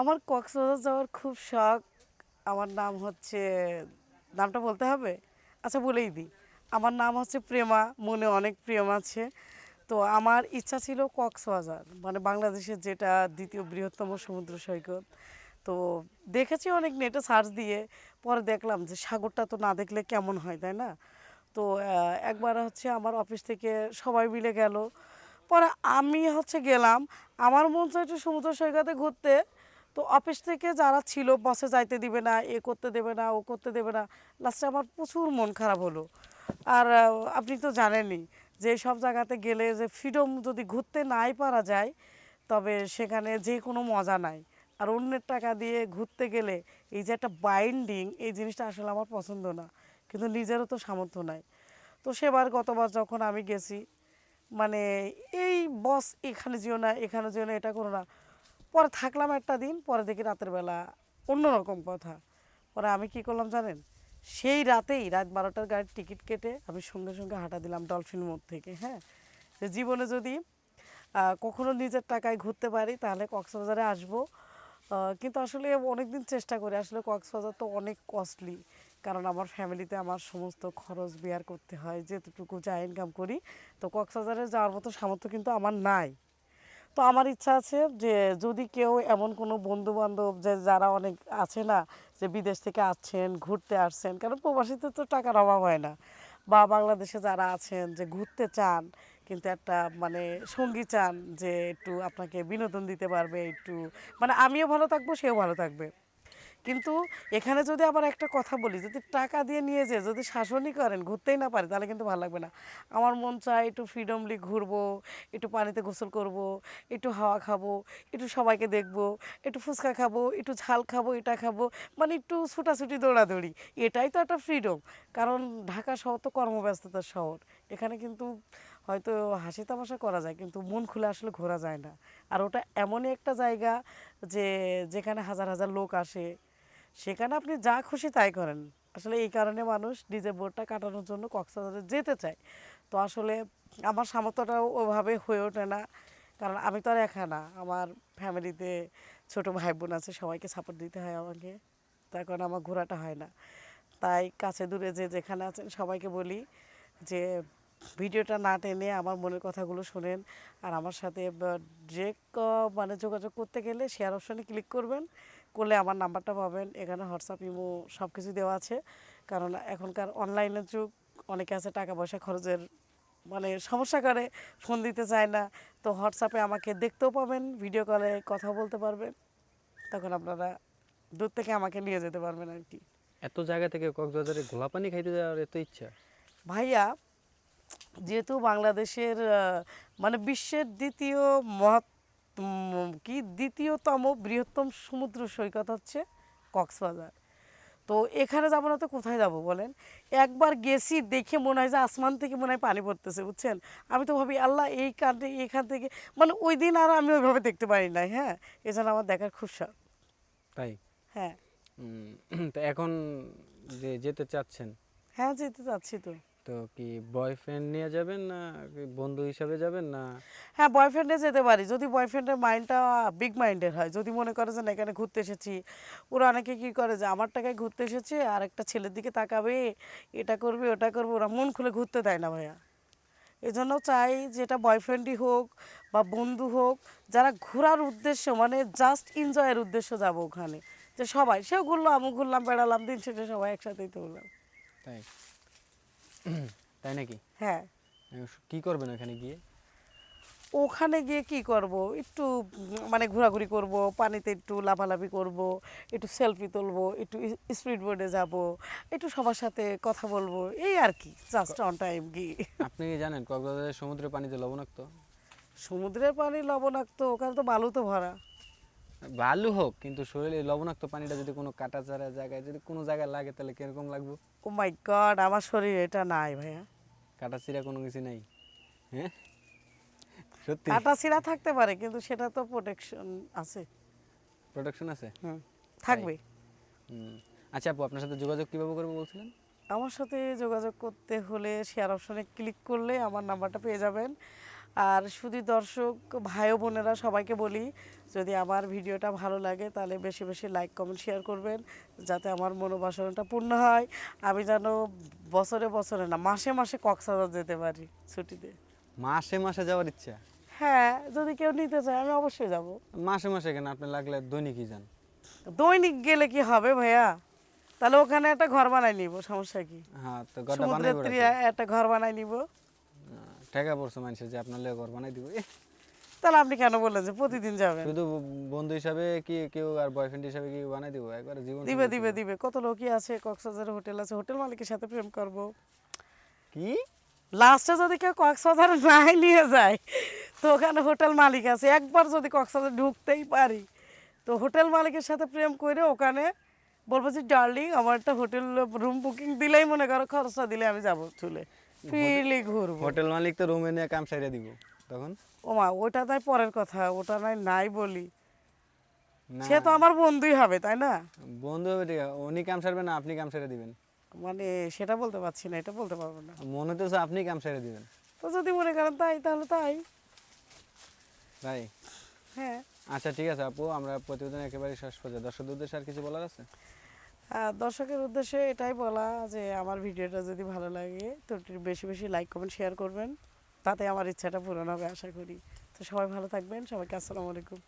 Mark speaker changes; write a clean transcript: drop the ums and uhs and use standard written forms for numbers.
Speaker 1: আমার কক্সবাজার যাওয়ার খুব শখ। আমার নাম হচ্ছে, নামটা বলতে হবে? আচ্ছা বলেই দিই। আমার নাম হচ্ছে প্রেমা, মনে অনেক প্রেম আছে। তো আমার ইচ্ছা ছিল কক্সবাজার, মানে বাংলাদেশের যেটা দ্বিতীয় বৃহত্তম সমুদ্র সৈকত। তো দেখেছি অনেক নেটে সার্চ দিয়ে, পরে দেখলাম যে সাগরটা তো না দেখলে কেমন হয়, তাই না? তো একবার হচ্ছে আমার অফিস থেকে সবাই মিলে গেল, পরে আমি হচ্ছে গেলাম। আমার মন চাইছে সমুদ্র সৈকতে ঘুরতে। তো অফিস থেকে যারা ছিল বসে যাইতে দিবে না, এ করতে দেবে না, ও করতে দেবে না। লাস্টে আমার প্রচুর মন খারাপ হলো। আর আপনি তো জানেনই যে সব জায়গাতে গেলে যে ফ্রিডম যদি ঘুরতে নাই পারা যায়, তবে সেখানে যে কোনো মজা নাই। আর অন্যের টাকা দিয়ে ঘুরতে গেলে এই যে একটা বাইন্ডিং, এই জিনিসটা আসলে আমার পছন্দ না। কিন্তু নিজেরও তো সামর্থ্য নাই। তো সেবার গতবার যখন আমি গেছি, মানে এই বস এখানে যেও না, এখানে যেও না, এটা করো না। পরে থাকলাম একটা দিন, পরে দেখি রাতের বেলা অন্যরকম কথা। পরে আমি কি করলাম জানেন? সেই রাতেই রাত 12টার গাড়ির টিকিট কেটে আমি সঙ্গে সঙ্গে হাঁটা দিলাম ডলফিন মোড় থেকে। হ্যাঁ, যে জীবনে যদি কখনো নিজের টাকায় ঘুরতে পারি তাহলে কক্সবাজারে আসবো। কিন্তু আসলে অনেক দিন চেষ্টা করি, আসলে কক্সবাজার তো অনেক কস্টলি। কারণ আমার ফ্যামিলিতে আমার সমস্ত খরচ বেয়ার করতে হয়, যেটুকু যা ইনকাম করি। তো কক্সবাজারে যাওয়ার মতো সামর্থ্য কিন্তু আমার নাই। তো আমার ইচ্ছা আছে যে যদি কেউ এমন কোনো বন্ধু বান্ধব যে যারা অনেক আছে না, যে বিদেশ থেকে আসছেন ঘুরতে আসছেন, কারণ প্রবাসীতে তো টাকার অভাব হয় না, বা বাংলাদেশে যারা আছেন যে ঘুরতে চান কিন্তু একটা মানে সঙ্গী চান যে একটু আপনাকে বিনোদন দিতে পারবে, একটু মানে আমিও ভালো থাকবো সেও ভালো থাকবে। কিন্তু এখানে যদি আবার একটা কথা বলি, যদি টাকা দিয়ে নিয়ে যেয়ে যদি শাসনই করেন, ঘুরতেই না পারে, তাহলে কিন্তু ভালো লাগবে না। আমার মন চায় একটু ফ্রিডমলি ঘুরবো, একটু পানিতে গোসল করব, একটু হাওয়া খাবো, একটু সবাইকে দেখবো, একটু ফুচকা খাবো, একটু ঝাল খাবো, এটা খাবো, মানে একটু ছুটাছুটি দৌড়াদৌড়ি। এটাই তো একটা ফ্রিডম। কারণ ঢাকা শহর তো কর্মব্যস্ততার শহর। এখানে কিন্তু হয়তো হাসি তামাশা করা যায়, কিন্তু মন খুলে আসলে ঘোরা যায় না। আর ওটা এমনই একটা জায়গা যে যেখানে হাজার হাজার লোক আসে, সেখানে আপনি যা খুশি তাই করেন। আসলে এই কারণে মানুষ নিজের বোর্ডটা কাটানোর জন্য কক্সবাজারে যেতে চায়। তো আসলে আমার সামর্থ্যটাও ওভাবে হয়ে ওঠে না, কারণ আমি তো আর একা না, আমার ফ্যামিলিতে ছোট ভাই বোন আছে, সবাইকে সাপোর্ট দিতে হয় আমাকে। তার কারণে আমার ঘোরাটা হয় না। তাই কাছে দূরে যে যেখানে আছেন সবাইকে বলি যে ভিডিওটা না টেনে আমার মনের কথাগুলো শোনেন। আর আমার সাথে ডিরেক্ট মানে যোগাযোগ করতে গেলে শেয়ার অপশানে ক্লিক করবেন, করলে আমার নাম্বারটা পাবেন। এখানে হোয়াটসঅ্যাপ, ইমো সব কিছু দেওয়া আছে। কারণ এখনকার অনলাইনের যুগ, অনেকে আছে টাকা পয়সা খরচের মানে সমস্যা করে, ফোন দিতে চায় না। তো হোয়াটসঅ্যাপে আমাকে দেখতেও পাবেন, ভিডিও কলে কথা বলতে পারবেন। তখন আপনারা দূর থেকে আমাকে নিয়ে যেতে পারবেন আর কি।
Speaker 2: এত জায়গা থেকে কক্সবাজারে ঘোলা পানি খাইতে যাওয়ার এত ইচ্ছা?
Speaker 1: ভাইয়া, যেহেতু বাংলাদেশের মানে বিশ্বের দ্বিতীয় মহৎ কি দ্বিতীয়তম বৃহত্তম সমুদ্র সৈকত হচ্ছে কক্সবাজার। তো এখানে যাবো না তো কোথায় যাব বলেন? একবার গেছি, দেখে মনে হয় যে আসমান থেকে মনে হয় পানি পড়তেছে, বুঝছেন? আমি তো ভাবি আল্লাহ এই কান্ট্রি এখান থেকে, মানে ওই দিন আর আমি ওইভাবে দেখতে পারি নাই। হ্যাঁ, এজন্য আমার দেখার খুব শখ।
Speaker 2: তাই?
Speaker 1: হ্যাঁ।
Speaker 2: তো এখন যে যেতে চাচ্ছেন,
Speaker 1: হ্যাঁ, যেতে চাচ্ছি তো।
Speaker 2: তো কি বয়ফ্রেন্ড নিয়ে যাবেন না কি বন্ধু হিসাবে যাবেন না?
Speaker 1: হ্যাঁ, বয়ফ্রেন্ডে যেতে পারি যদি বয়ফ্রেন্ডের মাইন্ডটা বিগ মাইন্ডের হয়। যদি মনে করে যে না এখানে ঘুরতে এসেছি, ওরা অনেকে কী করে যে আমার টাকায় ঘুরতে এসেছে আর একটা ছেলের দিকে তাকাবে, এটা করবে ওটা করবে, ওরা মন খুলে ঘুরতে দেয় না ভাইয়া। এজন্য চাই যেটা বয়ফ্রেন্ডই হোক বা বন্ধু হোক, যারা ঘোরার উদ্দেশ্য মানে জাস্ট এনজয়ের উদ্দেশ্য যাব ওখানে, যে সবাই সেও ঘুরলো আমিও ঘুরলাম বেড়ালাম, দিন শেষে সবাই একসাথেই তো হলাম।
Speaker 2: তাই? তাই নাকি?
Speaker 1: হ্যাঁ।
Speaker 2: কি করবেন ওখানে গিয়ে?
Speaker 1: ওখানে গিয়ে কি করব, একটু মানে ঘোরাঘুরি করব, পানিতে একটু লাফালাফি করব, একটু সেলফি তুলবো, একটু স্পিড বোর্ডে যাব, একটু সবার সাথে কথা বলবো, এই আর কি, জাস্ট অন টাইম গিয়ে।
Speaker 2: আপনি কি জানেন কক্সবাজারের সমুদ্রের পানিতে লবণাক্ত?
Speaker 1: সমুদ্রের পানি লবণাক্ত, ওখানে তো বালু তো ভরা।
Speaker 2: ভালো হোক, কিন্তু শরীরে লবণাক্ত পানিটা যদি কোনো কাটাচারা জায়গায় যদি কোনো জায়গায় লাগে তাহলে কিরকম লাগবে?
Speaker 1: ও মাই গড, আমার শরীরে এটা নাই ভাইয়া।
Speaker 2: কাটাছিরা কোনো কিছু নাই? হ্যাঁ, সত্যি?
Speaker 1: কাটা ছিঁড়া থাকতে পারে, কিন্তু সেটা তো প্রোটেকশন আছে।
Speaker 2: প্রোটেকশন আছে?
Speaker 1: হুম,
Speaker 2: তাই?
Speaker 1: থাকবে।
Speaker 2: হুম। আচ্ছা আপু, আপনার সাথে যোগাযোগ কিভাবে করবো বলছিলেন?
Speaker 1: আমার সাথে যোগাযোগ করতে হলে শেয়ার অপশনে ক্লিক করলে আমার নাম্বারটা পেয়ে যাবেন। আর শুধু দর্শক ভাই ও বোনেরা সবাইকে বলি, যদি আমার ভিডিওটা ভালো লাগে তাহলে বেশি বেশি লাইক কমেন্ট শেয়ার করবেন, যাতে আমার মনোবাসনাটা পূর্ণ হয়। আমি যেন বছরে বছরে না, মাসে মাসে কক্সবাজার যেতে পারি ছুটিতে।
Speaker 2: মাসে মাসে যাওয়ার ইচ্ছা?
Speaker 1: হ্যাঁ, যদি কেউ নিতে চায় আমি অবশ্যই যাব।
Speaker 2: মাসে মাসে কেন, আপনি লাগলে দৈনিকই যান।
Speaker 1: দৈনিক গেলে কি হবে ভাইয়া? তাহলে ওখানে একটা ঘর বানাই নিব, সমস্যা কি?
Speaker 2: হ্যাঁ, তো ঘরটা বানাই
Speaker 1: সমুদ্রের তীরে একটা ঘর বানাই নিব।
Speaker 2: টাকা পড়ছে মানুষের যে আপনার লেগে ঘর বানাই দিব।
Speaker 1: তাহলে আপনি কেন বললেন যে প্রতিদিন যাবেন?
Speaker 2: শুধু বন্ধু হিসাবে কি কেউ আর বয়ফ্রেন্ড হিসাবে কি বানাই দিব একবার জীবন
Speaker 1: দিবে দিবে দিবে, কত লোকই আছে, কক্সবাজারে হোটেল আছে, হোটেল মালিকের সাথে প্রেম করব।
Speaker 2: কি?
Speaker 1: লাস্টে যদি কেউ কক্সবাজার নাই নিয়ে যায়, তো ওখানে হোটেল মালিক আছে, একবার যদি কক্সবাজার ঢুকতেই পারি, তো হোটেল মালিকের সাথে প্রেম করে ওখানে বলবো যে ডার্লিং আমার একটা হোটেল রুম বুকিং দিলেই মনে করো খরচা দিলে আমি যাবো চলে ফ্রিলি ঘুরবো।
Speaker 2: হোটেল মালিক তো রুমে নিয়ে কাম সাইরা দিব তখন।
Speaker 1: ওমা ওটা তাই পরের কথা, ওটা নাই নাই বলি,
Speaker 2: না,
Speaker 1: সে তো আমার বন্ধুই হবে তাই না?
Speaker 2: বন্ধু হবে ঠিক আছে, উনি কাম সারবেন না আপনি কাম সাইরা দিবেন?
Speaker 1: মানে সেটা বলতে পারছি না, এটা বলতে পারবো না।
Speaker 2: মনে হতেছে আপনি কাম সাইরা দিবেন।
Speaker 1: তো যদি মনে করেন তাই তাহলে তাই।
Speaker 2: তাই?
Speaker 1: হ্যাঁ।
Speaker 2: আচ্ছা ঠিক আছে আপু, আমরা প্রতিবেদন একেবারে শেষ পর্যায়ে, দর্শকদের উদ্দেশ্যে আর কিছু বলার আছে?
Speaker 1: দর্শকের উদ্দেশ্যে এটাই বলা যে আমার ভিডিওটা যদি ভালো লাগে তো একটু বেশি বেশি লাইক কমেন্ট শেয়ার করবেন, তাতে আমার ইচ্ছাটা পূরণ হবে আশা করি। তো সবাই ভালো থাকবেন, সবাইকে আসসালামু আলাইকুম।